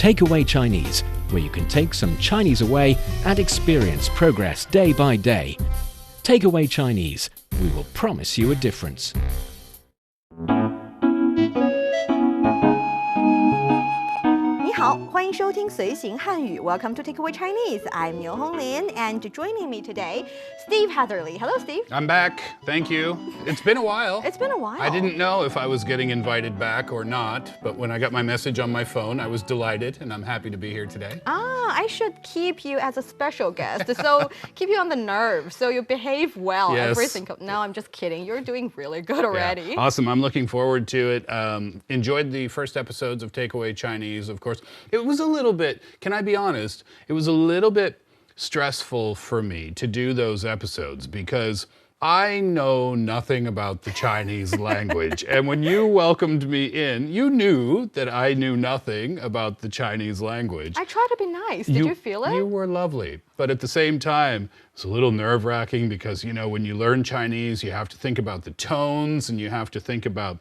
Takeaway Chinese, where you can take some Chinese away and experience progress day by day. Takeaway Chinese, we will promise you a difference. 你好，欢迎收听随行汉语 Welcome to Takeaway Chinese. I'm Niu Honglin, and joining me today, Steve Hatherley. Hello, Steve. I'm back. Thank you. It's been a while. It's been a while. I didn't know if I was getting invited back or not, but when I got my message on my phone, I was delighted, and I'm happy to be here today. I should keep you as a special guest, so keep you on the nerve, so you behave well every single. No, I'm just kidding. You're doing really good already. Yeah. Awesome. I'm looking forward to it. Enjoyed the first episodes of Takeaway Chinese, of course. It was a little bit, can I be honest? It was a little bit stressful for me to do those episodes because I know nothing about the Chinese language. And when you welcomed me in, you knew that I knew nothing about the Chinese language. I tried to be nice. Did you feel it? You were lovely. But at the same time, it's a little nerve-wracking because, you know, when you learn Chinese, you have to think about the tones and you have to think about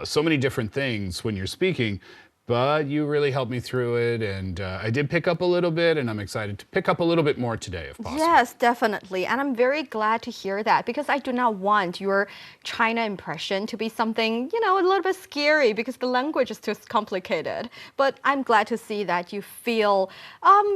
so many different things when you're speaking. But you really helped me through it, and I did pick up a little bit, and I'm excited to pick up a little bit more today, if possible. Yes, definitely. And I'm very glad to hear that because I do not want your China impression to be something, you know, a little bit scary because the language is too complicated. But I'm glad to see that you feel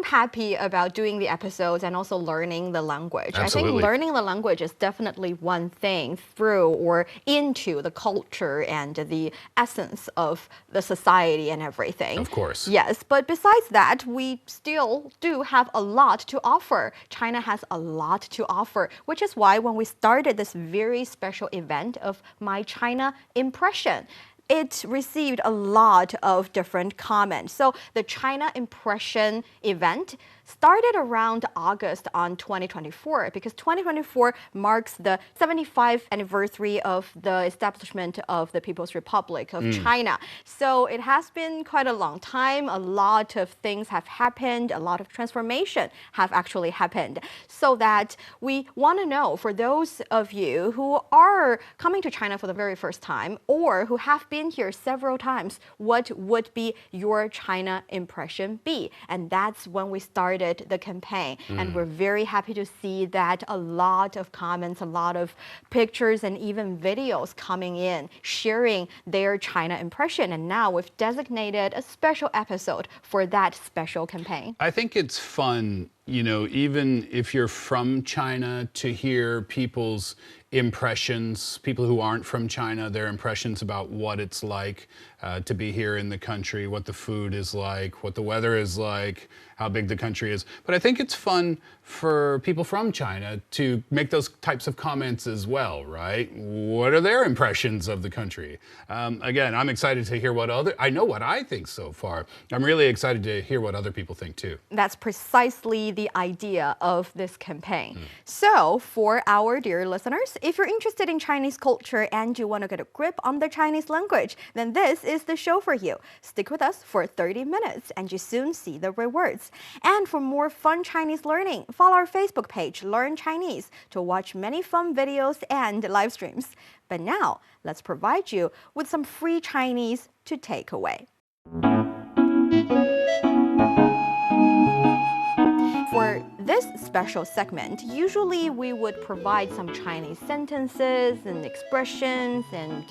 happy about doing the episodes and also learning the language. Absolutely. I think learning the language is definitely one thing through or into the culture and the essence of the society and everything. Of course. Yes, but besides that, we still do have a lot to offer. China has a lot to offer, which is why when we started this very special event of My China Impression, it received a lot of different comments. So the China Impression event started around August on 2024 because 2024 marks the 75th anniversary of the establishment of the People's Republic of China. So it has been quite a long time. A lot of things have happened. A lot of transformation have actually happened. So that we want to know for those of you who are coming to China for the very first time or who have been here several times, what would be your China impression be? And that's when we started the campaign. And we're very happy to see that a lot of comments, a lot of pictures and even videos coming in, sharing their China impression. And now we've designated a special episode for that special campaign. I think it's fun, you know, even if you're from China, to hear people's impressions, people who aren't from China, their impressions about what it's like to be here in the country, what the food is like, what the weather is like, how big the country is. But I think it's fun for people from China to make those types of comments as well, right? What are their impressions of the country? Again, I'm excited to hear I know what I think so far. I'm really excited to hear what other people think too. That's precisely the idea of this campaign. So for our dear listeners, if you're interested in Chinese culture and you want to get a grip on the Chinese language, then this is the show for you. Stick with us for 30 minutes and you soon see the rewards. And for more fun Chinese learning, follow our Facebook page, Learn Chinese, to watch many fun videos and live streams. But now, let's provide you with some free Chinese to take away. For this special segment, usually we would provide some Chinese sentences and expressions and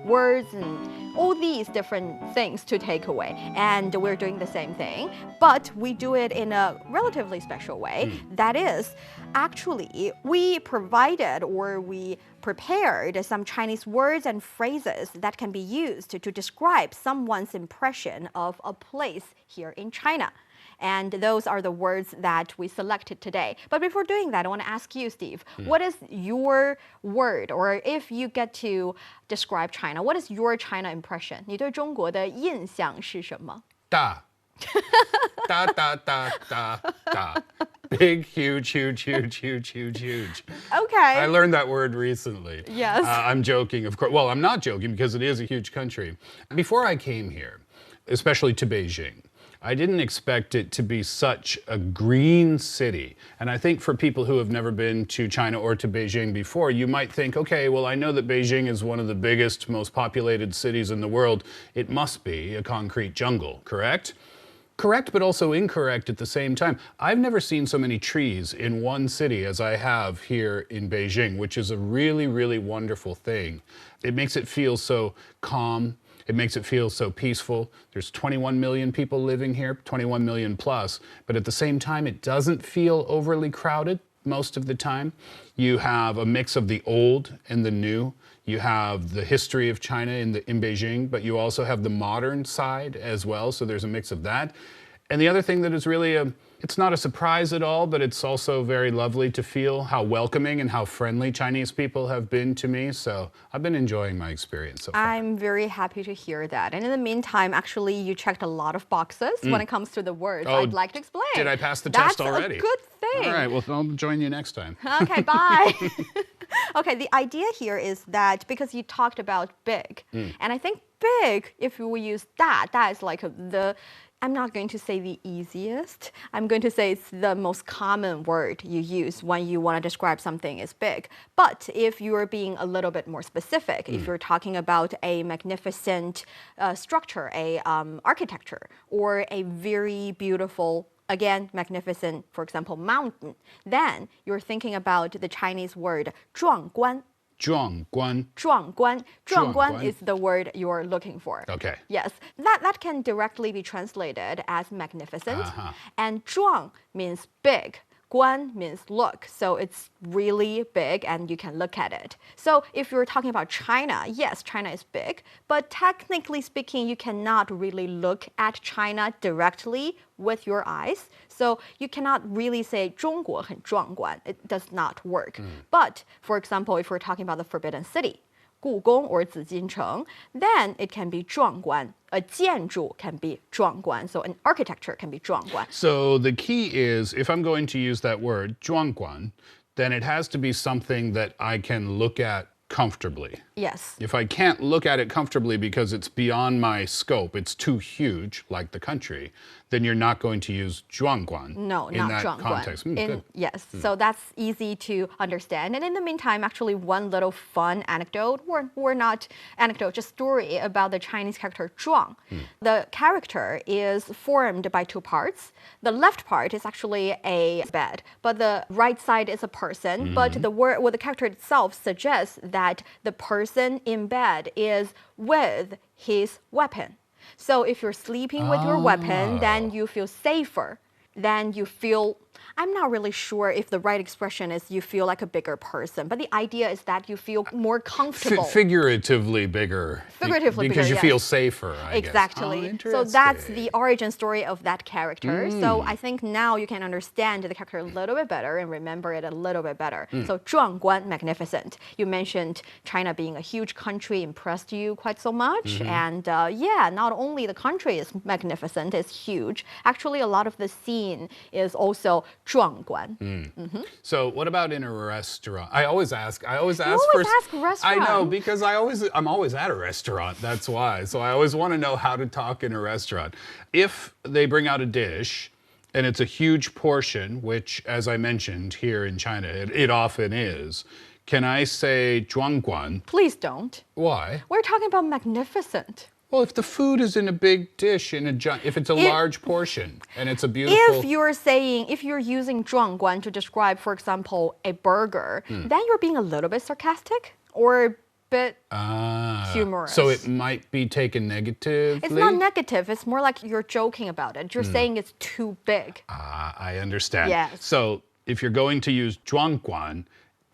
words and all these different things to take away. And we're doing the same thing, but we do it in a relatively special way. That is, actually, we provided or we prepared some Chinese words and phrases that can be used to describe someone's impression of a place here in China. And those are the words that we selected today. But before doing that, I want to ask you, Steve, what is your word, or if you get to describe China, what is your China impression? 你对中国的印象是什么？大 da, da, da, da, da. Big, huge, huge, huge, huge, huge, huge. Okay. I learned that word recently. Yes. I'm joking, of course. Well, I'm not joking because it is a huge country. Before I came here, especially to Beijing, I didn't expect it to be such a green city. And I think for people who have never been to China or to Beijing before, you might think, okay, well, I know that Beijing is one of the biggest, most populated cities in the world. It must be a concrete jungle, correct? correct but also incorrect at the same time. I've never seen so many trees in one city as I have here in Beijing, which is a really, really wonderful thing. It makes it feel so calm. It makes it feel so peaceful. There's 21 million people living here, 21 million plus, but at the same time, it doesn't feel overly crowded most of the time. You have a mix of the old and the new. You have the history of China in Beijing, but you also have the modern side as well, so there's a mix of that. And the other thing that is really it's not a surprise at all, but it's also very lovely to feel how welcoming and how friendly Chinese people have been to me. So I've been enjoying my experience so far. I'm very happy to hear that. And in the meantime, actually, you checked a lot of boxes when it comes to the words I'd like to explain. Did I pass the test already? That's a good thing. All right, well, I'll join you next time. Okay, bye. Okay, the idea here is that because you talked about big, and I think big, if we use that is like I'm not going to say the easiest. I'm going to say it's the most common word you use when you want to describe something as big. But if you're being a little bit more specific, if you're talking about a magnificent structure, a architecture, or a very beautiful, again, magnificent, for example, mountain, then you're thinking about the Chinese word 壮观. 壮观. 壮观. 壮观 观 is the word you're looking for. Okay. Yes, that can directly be translated as magnificent. And 壮 means big. 观 means look, so it's really big and you can look at it. So if you're talking about China, yes, China is big, but technically speaking, you cannot really look at China directly with your eyes. So you cannot really say 中国很壮观. It does not work. But for example, if we're talking about the Forbidden City, 故宫 or 紫禁城, then it can be 壮观. A 建筑 can be 壮观. So an architecture can be 壮观. So the key is, if I'm going to use that word, 壮观, then it has to be something that I can look at comfortably. Yes. If I can't look at it comfortably because it's beyond my scope, it's too huge, like the country, then you're not going to use 壮观 No, in not that 壮观. context. Good. Yes, so that's easy to understand. And in the meantime, actually, one little fun anecdote, or not anecdote, just story about the Chinese character 壮. The character is formed by two parts. The left part is actually a bed, but the right side is a person. But the character itself suggests that the person in bed is with his weapon. So if you're sleeping with your weapon, then you feel safer. Then you feel, I'm not really sure if the right expression is you feel like a bigger person, but the idea is that you feel more comfortable. Figuratively bigger. Figuratively because bigger, you feel yes. safer, I guess. Exactly. Oh, so that's the origin story of that character. So I think now you can understand the character a little bit better and remember it a little bit better. So 壮观, magnificent. You mentioned China being a huge country impressed you quite so much. And yeah, not only the country is magnificent, it's huge. Actually, a lot of the scene is also 壮观. So what about in a restaurant? I always ask You always for ask restaurant. I know, because I'm always at a restaurant, that's why. So I always want to know how to talk in a restaurant. If they bring out a dish and it's a huge portion, which as I mentioned here in China, it often is, can I say 壮观? Please don't. Why? We're talking about magnificent. Well, if the food is in a big dish, if it's a large portion, and it's a beautiful... If you're using 壮观 to describe, for example, a burger, then you're being a little bit sarcastic or a bit humorous. So it might be taken negatively? It's not negative. It's more like you're joking about it. You're saying it's too big. I understand. Yes. So if you're going to use 壮观,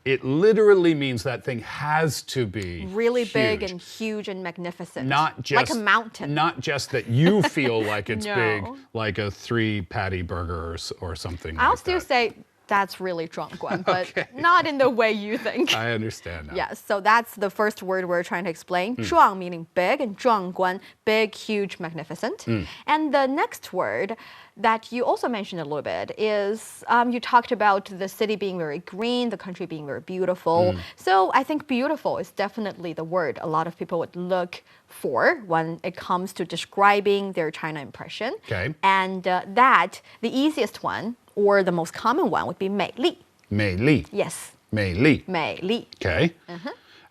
it literally means that thing has to be really huge. Big and huge and magnificent. Not just like a mountain. Not just that you feel like it's No. big, like a 3-patty burger or something like that. I'll still say that's really 壮观, but not in the way you think. I understand now. Yes, so that's the first word we're trying to explain. 壮 meaning big and 壮观, big, huge, magnificent. And the next word that you also mentioned a little bit is you talked about the city being very green, the country being very beautiful. So I think beautiful is definitely the word a lot of people would look for when it comes to describing their China impression. Okay. And the easiest one, or the most common one, would be 美丽. 美丽. Yes. 美丽. 美丽. Okay.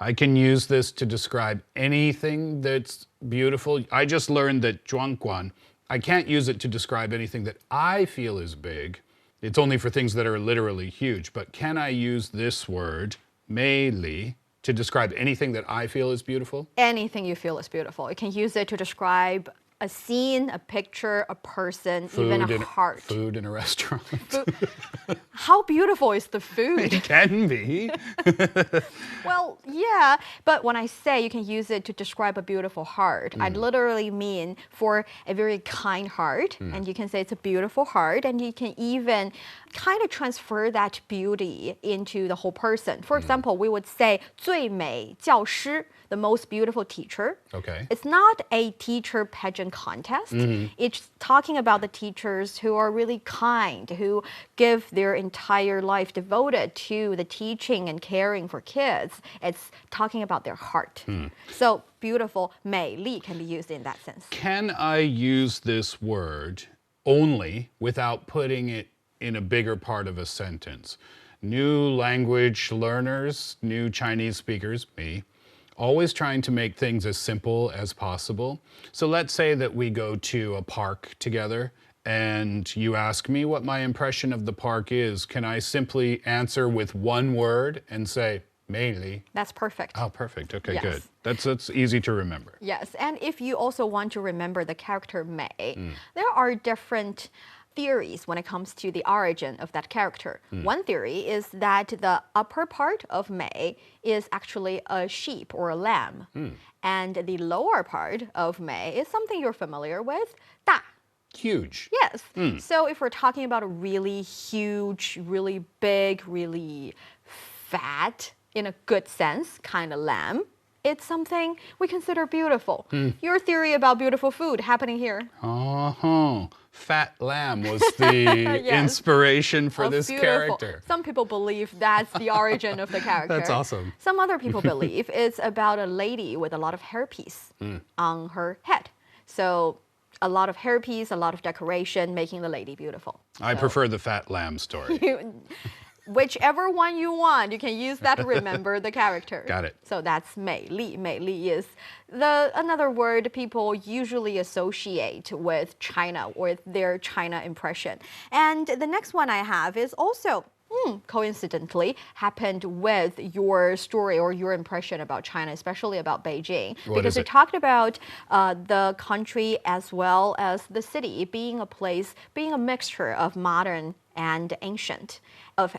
I can use this to describe anything that's beautiful. I just learned that 壮观 I can't use it to describe anything that I feel is big. It's only for things that are literally huge. But can I use this word, 美丽, to describe anything that I feel is beautiful? Anything you feel is beautiful. You can use it to describe a scene, a picture, a person, even a heart. Food in a restaurant. How beautiful is the food? It can be. Well, yeah, but when I say you can use it to describe a beautiful heart, I literally mean for a very kind heart, and you can say it's a beautiful heart, and you can even kind of transfer that beauty into the whole person. For example, we would say 最美教师, the most beautiful teacher. Okay. It's not a teacher pageant contest. It's talking about the teachers who are really kind, who give their entire life devoted to the teaching and caring for kids. It's talking about their heart. So beautiful, 美丽 can be used in that sense. Can I use this word only without putting it in a bigger part of a sentence? New language learners, new Chinese speakers, me, always trying to make things as simple as possible. So let's say that we go to a park together and you ask me what my impression of the park is. Can I simply answer with one word and say, 美丽? That's perfect. Oh, perfect. Okay, Yes. good. That's easy to remember. Yes, and if you also want to remember the character 美, there are different theories when it comes to the origin of that character. One theory is that the upper part of 美 is actually a sheep or a lamb. And the lower part of 美 is something you're familiar with, 大. Huge. Yes. So if we're talking about a really huge, really big, really fat, in a good sense, kind of lamb, it's something we consider beautiful. Your theory about beautiful food happening here. Fat lamb was the inspiration for this Beautiful. character. Some people believe that's the origin of the character. That's awesome. Some other people believe it's about a lady with a lot of hairpiece on her head. So a lot of hairpiece, a lot of decoration, making the lady beautiful. I prefer the fat lamb story. Whichever one you want, you can use that to remember the character. Got it. So that's 美丽. 美丽 is another word people usually associate with China, with their China impression. And the next one I have is also coincidentally happened with your story or your impression about China, especially about Beijing. Because you talked about the country as well as the city being a place, being a mixture of modern and ancient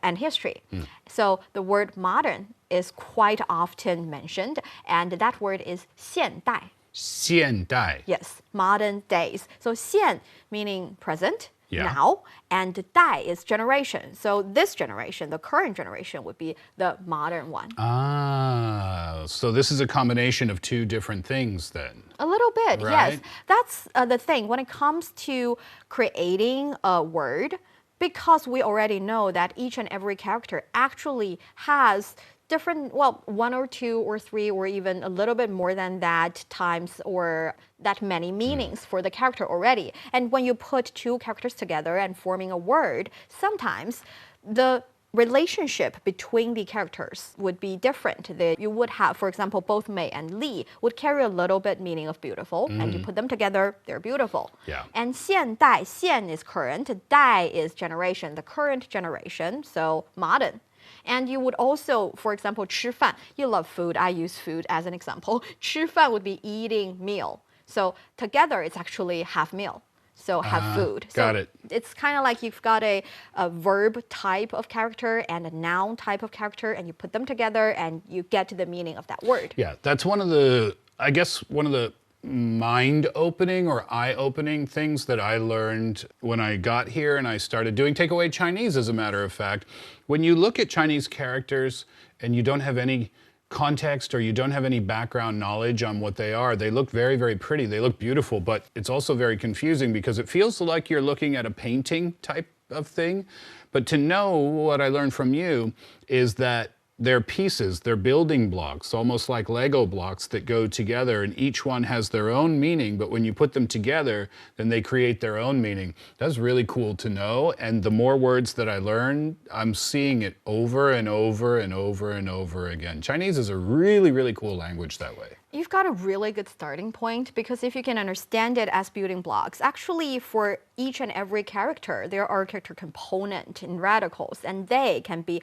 and history. So the word modern is quite often mentioned, and that word is 现代. 现代. Yes, modern days. So 现 meaning present, Yeah. now, and 代 is generation. So this generation, the current generation, would be the modern one. Ah, so this is a combination of two different things then. A little bit, Right. yes. That's the thing. When it comes to creating a word, because we already know that each and every character actually has different, well, one or two or three or even a little bit more than that times or that many meanings for the character already. And when you put two characters together and forming a word, sometimes the relationship between the characters would be different. You would have, for example, both Mei and Li would carry a little bit meaning of beautiful, and you put them together, they're beautiful. Yeah. And 现代, 现 is current, 代 is generation, the current generation, so modern. And you would also, for example, 吃饭. You love food. I use food as an example. 吃饭 would be eating meal. So together, it's actually half meal. So have food. Got it. It's kind of like you've got a verb type of character and a noun type of character, and you put them together and you get to the meaning of that word. Yeah, that's one of the, I guess, one of the mind-opening or eye-opening things that I learned when I got here and I started doing takeaway Chinese, as a matter of fact. When you look at Chinese characters and you don't have any context or you don't have any background knowledge on what they are, they look very, very pretty. They look beautiful, but it's also very confusing because it feels like you're looking at a painting type of thing. But to know what I learned from you is that they're pieces, they're building blocks, almost like Lego blocks that go together, and each one has their own meaning, but when you put them together, then they create their own meaning. That's really cool to know, and the more words that I learn, I'm seeing it over and over and over and over again. Chinese is a really, really cool language that way. You've got a really good starting point because if you can understand it as building blocks, actually for each and every character, there are character component and radicals, and they can be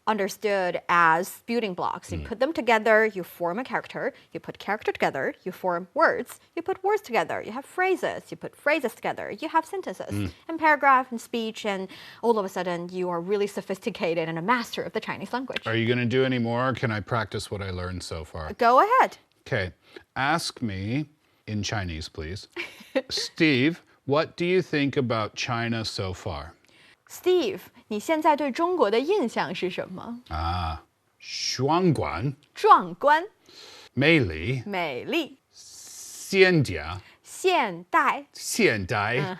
understood as building blocks. You put them together, you form a character. You put character together, you form words. You put words together, you have phrases. You put phrases together, you have sentences and paragraph and speech, and all of a sudden you are really sophisticated and a master of the Chinese language. Are you going to do any more? Or can I practice what I learned so far? Go ahead. Okay. Ask me in Chinese, please. Steve, what do you think about China so far? Steve, 你现在对中国的印象是什么？双关、壮观、美丽、美丽、现代、现代。现代。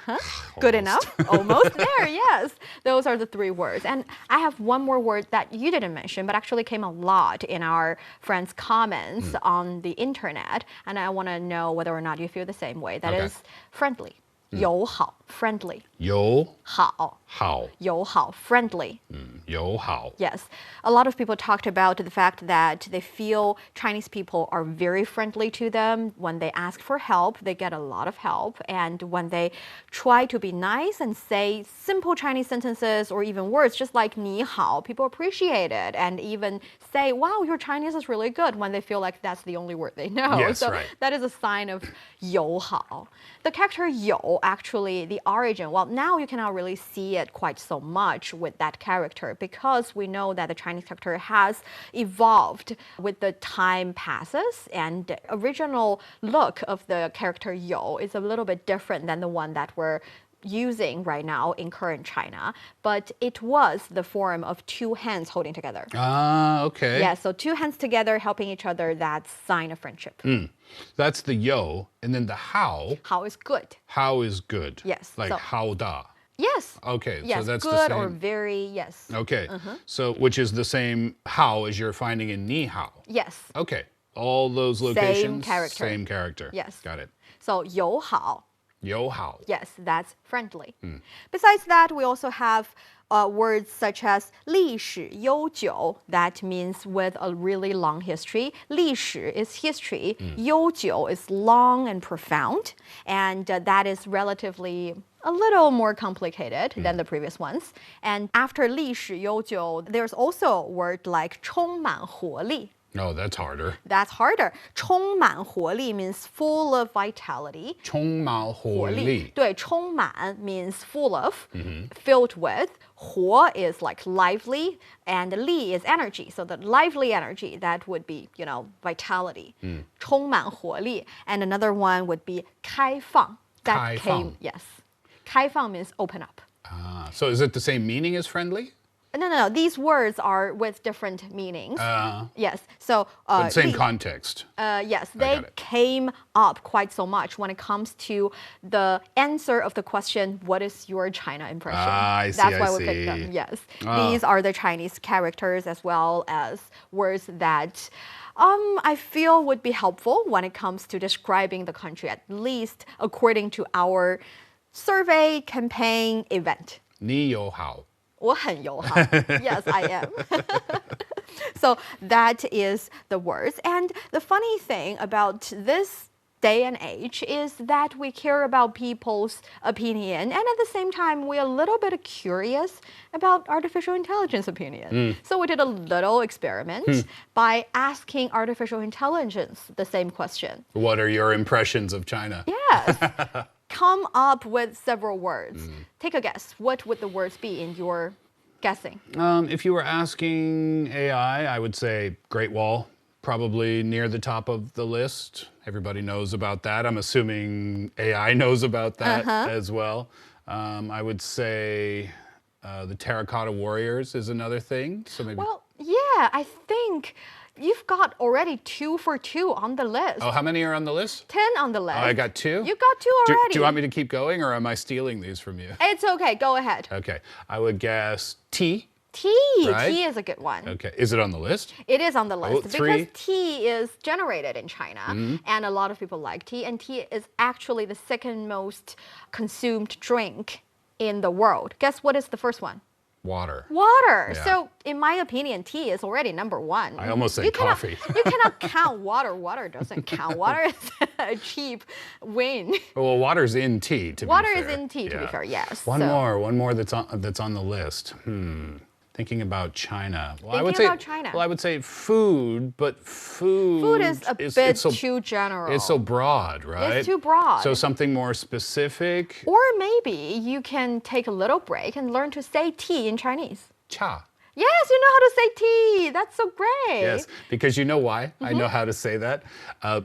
Good enough. Almost there, yes. Those are the three words. And I have one more word that you didn't mention, but actually came a lot in our friends' comments on the internet. And I want to know whether or not you feel the same way. That is friendly. 友好 friendly. 友好好友好 friendly. 友好 Yes. A lot of people talked about the fact that they feel Chinese people are very friendly to them. When they ask for help, they get a lot of help. And when they try to be nice and say simple Chinese sentences or even words just like 你好, people appreciate it and even say, wow, your Chinese is really good when they feel like that's the only word they know. Yes, so right. that is a sign of 友好. The character 友, actually, the origin, well, now you cannot really see it quite so much with that character because we know that the Chinese character has evolved with the time passes, and the original look of the character 友 is a little bit different than the one that we're using right now in current China, but it was the form of two hands holding together. Okay. Yeah, so two hands together helping each other, that's sign of friendship. That's the yo, and then the how. How is good. How is good. Yes, Like so- how da. Yes. Okay, Yes, so that's good the or same. very, yes. Okay, so which is the same how as you're finding in ni hao. Yes. Okay, all those locations. character. Same character. Yes. Got it. So 友好. 友好 Yes, that's friendly. Besides that, we also have words such as 历史悠久, that means with a really long history. 历史 is history. 悠久 is long and profound. And that is relatively a little more complicated than the previous ones. And after 历史悠久, there's also a word like 充满活力. Oh, that's harder. That's harder. 充满活力 means full of vitality. 充满活力。对，充满 means full of, filled with. 活 is like lively, and 力 is energy. So the lively energy, that would be, vitality. 充满活力. And another one would be 开放. That 开放。 came, yes. 开放 means open up. So is it the same meaning as friendly? No. These words are with different meanings. Yes. So But same 力 context. yes, they got it. came up quite so much when it comes to the answer of the question, what is your China impression? I see, That's I why we picked them. see. Yes. These are the Chinese characters as well as words that I feel would be helpful when it comes to describing the country, at least according to our survey campaign event. 你友好。我很友好. Yes, I am. So that is the words. And the funny thing about this day and age is that we care about people's opinion, and at the same time we're a little bit curious about artificial intelligence opinion. So we did a little experiment by asking artificial intelligence the same question. What are your impressions of China? Yes. Come up with several words. Take a guess. What would the words be in your guessing? If you were asking AI, I would say Great Wall, probably near the top of the list. Everybody knows about that. I'm assuming AI knows about that as well. I would say the Terracotta Warriors is another thing. So maybe. Well, yeah, I think you've got already 2 for 2 on the list. Oh, how many are on the list? 10 on the list. Oh, I got 2? You got 2 already. Do you want me to keep going, or am I stealing these from you? It's okay. Go ahead. Okay. I would guess T. T. Right? T is a good one. Okay. Is it on the list? It is on the list three. because tea is generated in China, and a lot of people like tea, and tea is actually the second most consumed drink in the world. Guess what is the first one? Water. Water. Yeah. So, in my opinion, tea is already number one. I almost said You cannot- coffee. you cannot count water. Water doesn't count. Water is a cheap win. Well, water's in tea, to Water be is fair. in tea, to be Yeah. fair, yes. One So- more that's on the list. Thinking about China. Well, I would Thinking say, about China. Well, I would say food, but Food is a bit it's so, too general. It's so broad, right? It's too broad. So something more specific. Or maybe you can take a little break and learn to say tea in Chinese. Cha. Yes, you know how to say tea. That's so great. Yes, because you know why I know how to say that?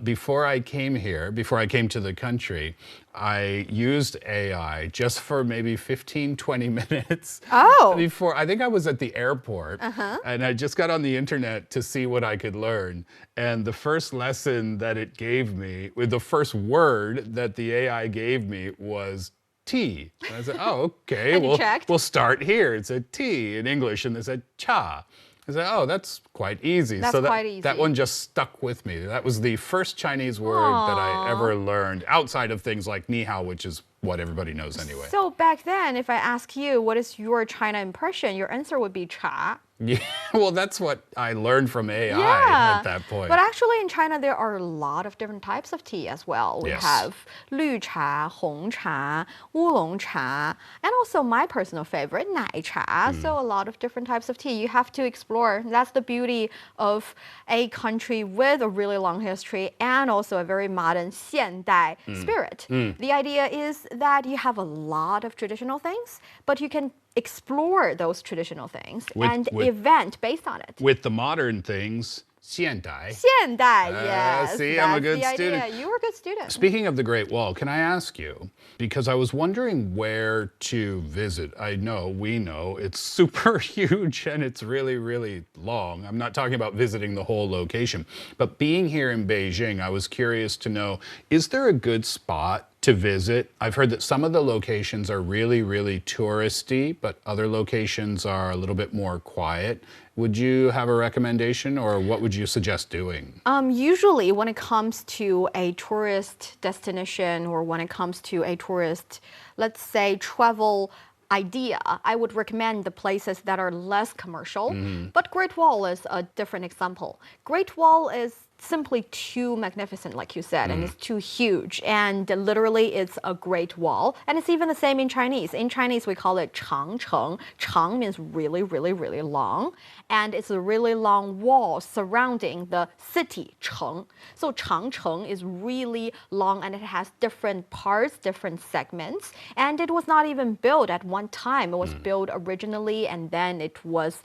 Before I came here, before I came to the country, I used AI just for maybe 15, 20 minutes. Oh. Before, I think I was at the airport and I just got on the internet to see what I could learn. And the first lesson that it gave me, with the first word that the AI gave me was tea. And I said, oh, okay, And you checked? we'll start here. It said tea in English, and they said cha. I said, oh, that's quite easy. That's so quite easy. that one just stuck with me. That was the first Chinese word that I ever learned outside of things like ni hao, which is what everybody knows anyway. So back then, if I ask you, what is your China impression? Your answer would be cha. Yeah, well, that's what I learned from AI Yeah. at that point. But actually in China, there are a lot of different types of tea as well. We Yes. have 绿茶, 红茶, 乌龙茶, and also my personal favorite, 奶茶. So a lot of different types of tea. You have to explore. That's the beauty of a country with a really long history and also a very modern 现代 spirit. The idea is that you have a lot of traditional things, but you can explore those traditional things and event based on it. With the modern things, 现代. 现代, yes. See, I'm a that's good the idea. student. You were a good student. Speaking of the Great Wall, can I ask you, because I was wondering where to visit. We know, it's super huge and it's really, really long. I'm not talking about visiting the whole location, but being here in Beijing, I was curious to know, is there a good spot to visit? I've heard that some of the locations are really, really touristy, but other locations are a little bit more quiet. Would you have a recommendation, or what would you suggest doing? Usually when it comes to a tourist destination or when it comes to a tourist, let's say, travel idea, I would recommend the places that are less commercial. But Great Wall is a different example. Great Wall is simply too magnificent, like you said, and it's too huge. And literally, it's a great wall. And it's even the same in Chinese. In Chinese, we call it 长城. 长 means really, really, really long. And it's a really long wall surrounding the city, 城. So 长城 is really long and it has different parts, different segments. And it was not even built at one time. It was built originally and then it was,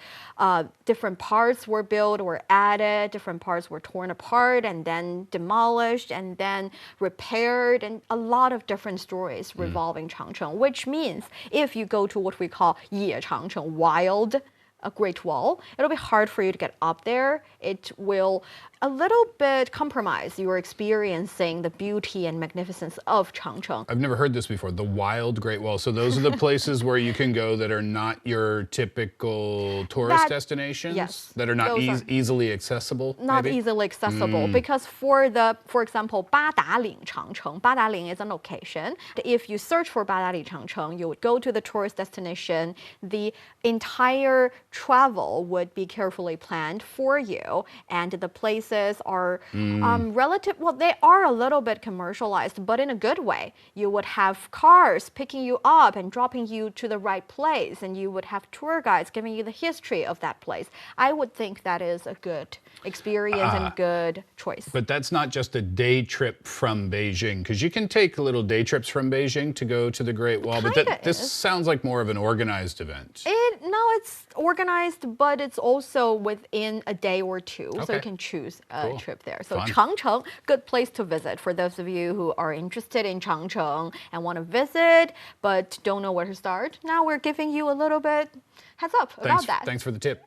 different parts were built or added, different parts were torn apart and then demolished and then repaired, and a lot of different stories revolving Changcheng, which means if you go to what we call 野长城, wild, a Great Wall, it'll be hard for you to get up there. It will a little bit compromise your experiencing the beauty and magnificence of Changcheng. I've never heard this before. The wild Great Wall. So those are the places where you can go that are not your typical tourist destinations? yes, That are not those are easily accessible? Not maybe? easily accessible because for example, 八达岭长城, 八达岭is a location. If you search for 八达岭长城, you would go to the tourist destination. The entire travel would be carefully planned for you, and the places are they are a little bit commercialized, but in a good way. You would have cars picking you up and dropping you to the right place, and you would have tour guides giving you the history of that place. I would think that is a good experience and good choice. But that's not just a day trip from Beijing, because you can take little day trips from Beijing to go to the Great Wall, but this sounds like more of an organized event. No, it's organized, but it's also within a day or two, so Okay. you can choose a Cool. trip there. So Fun. Changcheng, good place to visit for those of you who are interested in Changcheng and want to visit, but don't know where to start. Now we're giving you a little bit heads up about that. Thanks for the tip.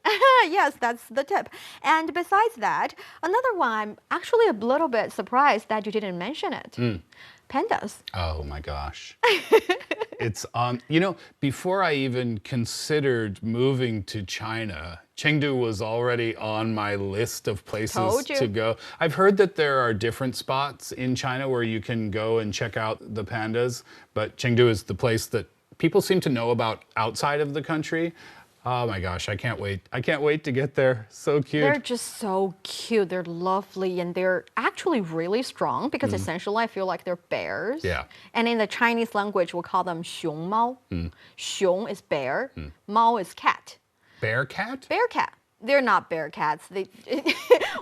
Yes, that's the tip. And besides that, another one, I'm actually a little bit surprised that you didn't mention it. Pandas. Oh my gosh. It's on, before I even considered moving to China, Chengdu was already on my list of places Told you. to go. I've heard that there are different spots in China where you can go and check out the pandas, but Chengdu is the place that people seem to know about outside of the country. Oh my gosh, I can't wait. I can't wait to get there. So cute. They're just so cute. They're lovely and they're actually really strong because essentially I feel like they're bears. Yeah. And in the Chinese language, we'll call them 熊猫. 熊 is bear, 猫 is cat. Bear cat? Bear cat. They're not bear cats.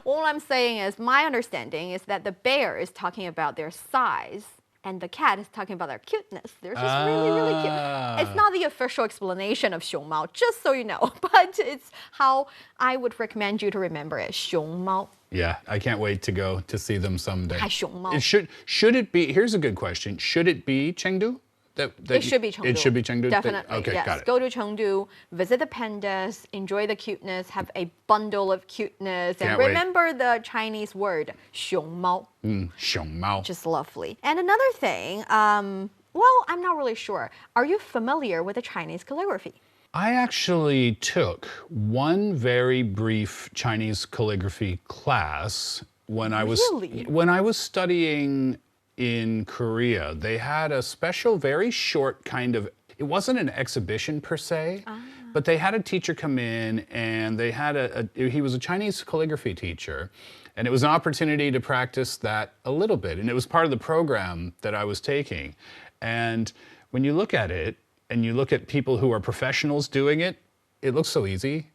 All I'm saying is my understanding is that the bear is talking about their size. And the cat is talking about their cuteness. They're just really, really cute. It's not the official explanation of 熊猫, just so you know, but it's how I would recommend you to remember it. 熊猫. Yeah, I can't wait to go to see them someday. 还熊猫. Should it be, here's a good question, should it be Chengdu? It should be Chengdu. It should be Chengdu? Definitely, Okay, yes. got it. Go to Chengdu, visit the pandas, enjoy the cuteness, have a bundle of cuteness, and Can't wait. remember the Chinese word 熊猫. 熊猫. Just lovely. And another thing, well, I'm not really sure. Are you familiar with the Chinese calligraphy? I actually took one very brief Chinese calligraphy class when I was studying in Korea. They had a special, very short kind of, it wasn't an exhibition per se, but they had a teacher come in and they had he was a Chinese calligraphy teacher. And it was an opportunity to practice that a little bit. And it was part of the program that I was taking. And when you look at it, and you look at people who are professionals doing it, it looks so easy.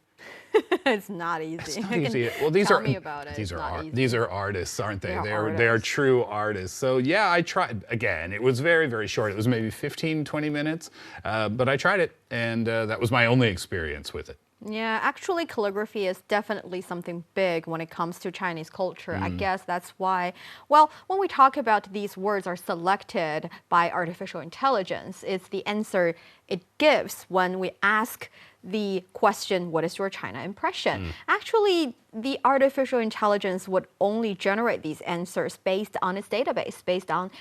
It's not easy. It's not easy. Well, Tell me about it. These are artists, aren't they? They are artists. true artists. So yeah, I tried. Again, it was very, very short. It was maybe 15, 20 minutes, but I tried it, and that was my only experience with it. Yeah, actually, calligraphy is definitely something big when it comes to Chinese culture. I guess that's why, well, when we talk about these words are selected by artificial intelligence, it's the answer it gives when we ask the question, what is your China impression? Actually, the artificial intelligence would only generate these answers based on its database, based on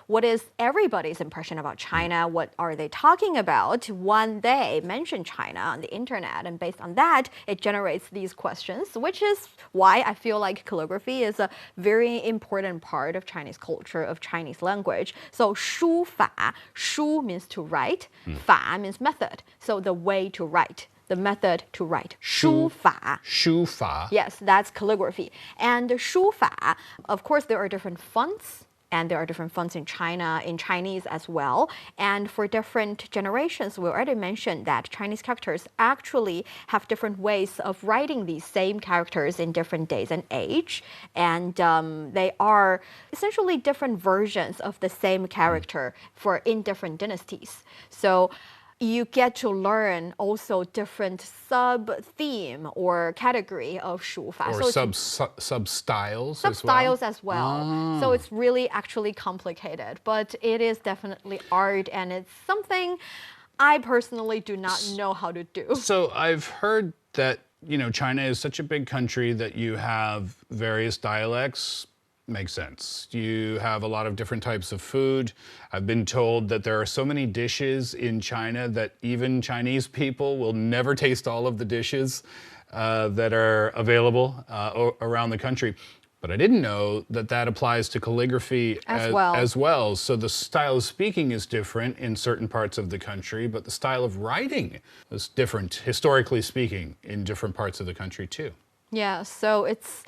what is everybody's impression about China, what are they talking about when they mention China on the internet, and based on that, it generates these questions, which is why I feel like calligraphy is a very important part of Chinese culture, of Chinese language. So 书法, 书 means to write, 法 means method, so the way to write. The method to write. 书法. 书法. Yes, that's calligraphy. And 书法, of course, there are different fonts. And there are different fonts in China, in Chinese as well. And for different generations, we already mentioned that Chinese characters actually have different ways of writing these same characters in different days and age. And they are essentially different versions of the same character in different dynasties. So you get to learn also different sub-theme or category of 书法. Or sub-styles as well? Sub-styles as well. So it's really actually complicated, but it is definitely art, and it's something I personally do not know how to do. So I've heard that, China is such a big country that you have various dialects. Makes sense. You have a lot of different types of food. I've been told that there are so many dishes in China that even Chinese people will never taste all of the dishes that are available around the country. But I didn't know that applies to calligraphy as well. So the style of speaking is different in certain parts of the country, but the style of writing is different, historically speaking, in different parts of the country too. Yeah, so it's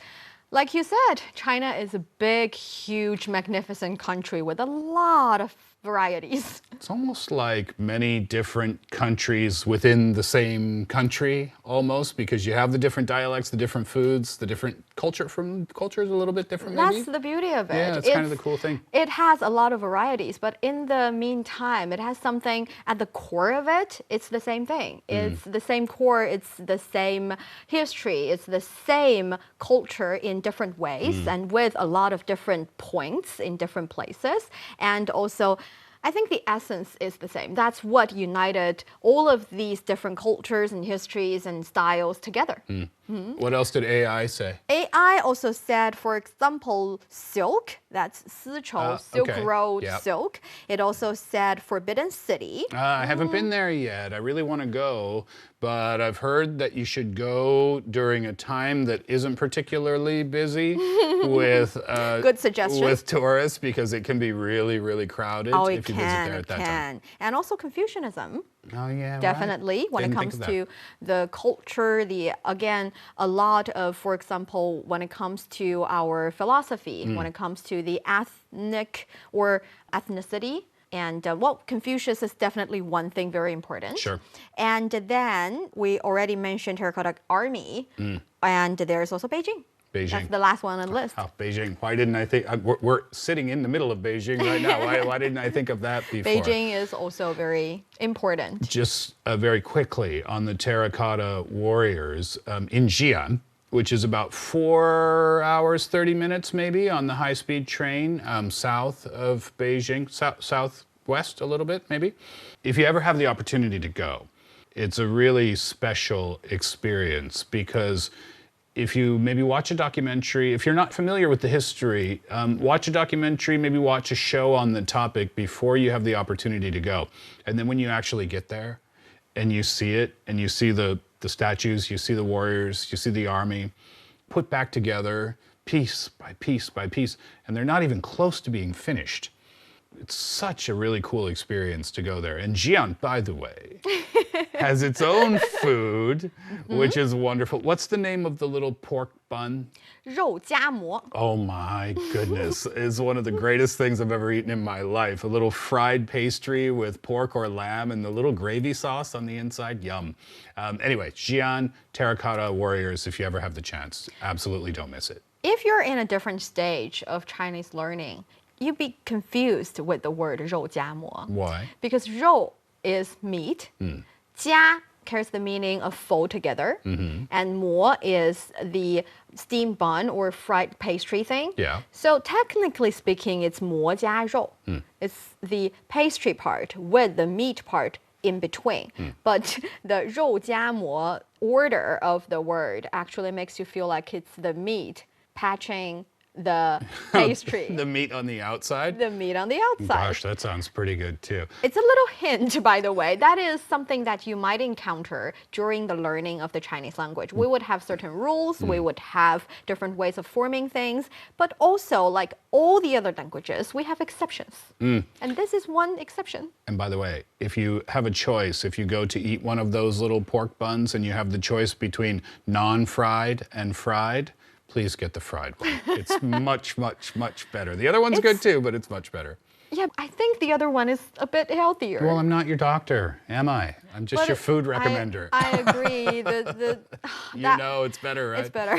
like you said, China is a big, huge, magnificent country with a lot of varieties. It's almost like many different countries within the same country, almost, because you have the different dialects, the different foods, the different culture is a little bit different, maybe? That's the beauty of it. Yeah, it's kind of the cool thing. It has a lot of varieties, but in the meantime, it has something at the core of it. It's the same thing. It's the same core. It's the same history. It's the same culture in different ways and with a lot of different points in different places. And also, I think the essence is the same. That's what united all of these different cultures and histories and styles together. What else did AI say? AI also said, for example, silk, that's 丝绸, Silk Road, silk. It also said forbidden city. I haven't been there yet. I really want to go, but I've heard that you should go during a time that isn't particularly busy with good suggestion. With tourists, because it can be really, really crowded if you visit there at that time. And also Confucianism. Oh, yeah, right. Definitely, when it Didn't think comes of to the culture, again, a lot of, for example, when it comes to our philosophy, when it comes to the ethnic or ethnicity, and Confucius is definitely one thing very important. Sure. And then we already mentioned terracotta army, and there's also Beijing. Beijing. That's the last one on the list. Oh, Beijing. Why didn't I think? We're sitting in the middle of Beijing right now. Why didn't I think of that before? Beijing is also very important. Just very quickly on the terracotta warriors in Xi'an, which is about 4 hours, 30 minutes maybe on the high-speed train south of Beijing, southwest a little bit maybe. If you ever have the opportunity to go, it's a really special experience because if you maybe watch a documentary, if you're not familiar with the history, watch a documentary, maybe watch a show on the topic before you have the opportunity to go. And then when you actually get there and you see it and you see the statues, you see the warriors, you see the army put back together piece by piece by piece, and they're not even close to being finished. It's such a really cool experience to go there. And Xi'an, by the way, has its own food, which is wonderful. What's the name of the little pork bun? 肉夹馍. Oh my goodness, is one of the greatest things I've ever eaten in my life. A little fried pastry with pork or lamb and the little gravy sauce on the inside. Yum. Anyway, Xi'an, terracotta warriors, if you ever have the chance, absolutely don't miss it. If you're in a different stage of Chinese learning, you'd be confused with the word 肉夹馍. Why? Because 肉 is meat, 夹 carries the meaning of fold together, and 馍 is the steamed bun or fried pastry thing. Yeah. So technically speaking, it's 馍加肉. It's the pastry part with the meat part in between. But the 肉夹馍 order of the word actually makes you feel like it's the meat patching the pastry. The meat on the outside? The meat on the outside. Gosh, that sounds pretty good too. It's a little hint, by the way. That is something that you might encounter during the learning of the Chinese language. We would have certain rules, we would have different ways of forming things, but also, like all the other languages, we have exceptions. And this is one exception. And by the way, if you have a choice, if you go to eat one of those little pork buns and you have the choice between non-fried and fried, please get the fried one. It's much, much, much better. The other one's good too, but it's much better. Yeah, I think the other one is a bit healthier. Well, I'm not your doctor, am I? I'm just your food recommender. I agree. You know it's better, right? It's better.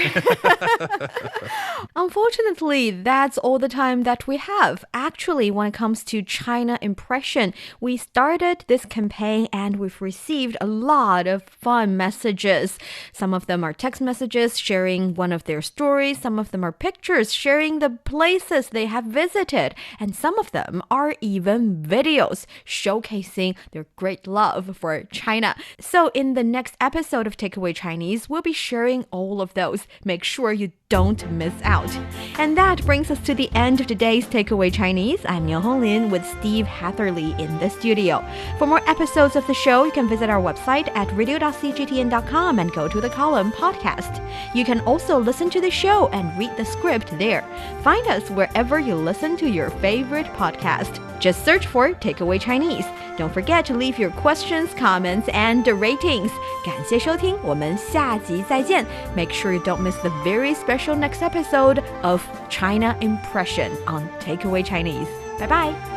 Unfortunately, that's all the time that we have. Actually, when it comes to China impression, we started this campaign and we've received a lot of fun messages. Some of them are text messages sharing one of their stories. Some of them are pictures sharing the places they have visited. And some of them are even videos showcasing their great love for China. So in the next episode of Takeaway Chinese, we'll be sharing all of those. Make sure you don't miss out. And that brings us to the end of today's Takeaway Chinese. I'm Niu Honglin with Steve Hatherley in the studio. For more episodes of the show, you can visit our website at radio.cgtn.com and go to the column podcast. You can also listen to the show and read the script there. Find us wherever you listen to your favorite podcast. Just search for Takeaway Chinese. Don't forget to leave your questions, comments, and ratings. 感谢收听，我们下集再见. Make sure you don't miss the very special next episode of China Impression on Takeaway Chinese. Bye bye.